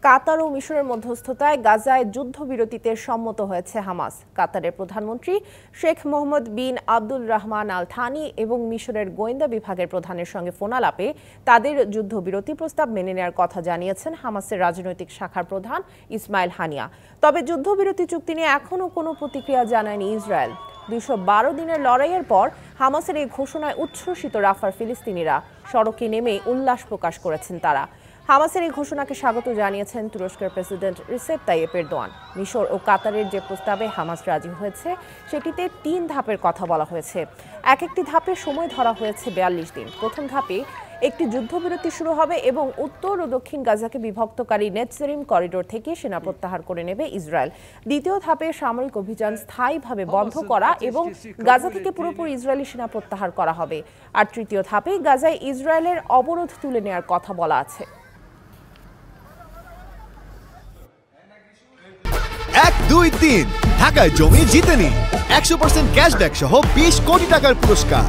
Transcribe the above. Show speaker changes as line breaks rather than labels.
কাতার ও মিশরের মধ্যস্থতায় গাজায় যুদ্ধবিরতিতে সম্মত হয়েছে হামাস। কাতারের প্রধানমন্ত্রী শেখ মোহাম্মদ বিন আব্দুল রহমান আল থানি এবং মিশরের গোয়েন্দা বিভাগের প্রধানের সঙ্গে ফোনালাপে তাদের যুদ্ধবিরতি প্রস্তাব মেনে নেওয়ার কথা জানিয়েছেন হামাসের রাজনৈতিক শাখার প্রধান ইসমাইল হানিয়া। তবে যুদ্ধবিরতি চুক্তি নিয়ে এখনও কোনো প্রতিক্রিয়া জানায়নি ইসরায়েল। 212 দিনের লড়াইয়ের পর হামাসের এই ঘোষণায় উচ্ছ্বসিত রাফার ফিলিস্তিনিরা সড়কে নেমে উল্লাস প্রকাশ করেছেন। তারা হামাসের এই ঘোষণাকে স্বাগত জানিয়েছেন তুরস্কের প্রেসিডেন্ট রিসেপ তাইয়েপ এরদোয়ান। মিশর ও কাতারের যে প্রস্তাবে হামাস রাজি হয়েছে সেটিতে 3 ধাপের কথা বলা হয়েছে। একটি ধাপে সময় ধরা হয়েছে 42 দিন। প্রথম ধাপে একটি যুদ্ধবিরতি শুরু হবে এবং উত্তর ও দক্ষিণ গাজাকে বিভক্তকারী নেটজারিম করিডোর থেকে সেনা প্রত্যাহার করে নেবে ইসরায়েল। দ্বিতীয় ধাপে সামরিক অভিযান স্থায়ীভাবে বন্ধ করা এবং গাজা থেকে পুরোপুরি ইসরায়েলি সেনা প্রত্যাহার করা হবে। আর তৃতীয় ধাপে গাজায় ইসরায়েলের অবরোধ তুলে নেওয়ার কথা বলা আছে।
1, 2, 3 ঢাকায় জমি জিতে নিন 100% ক্যাশব্যাক সহ 20 কোটি টাকার পুরস্কার।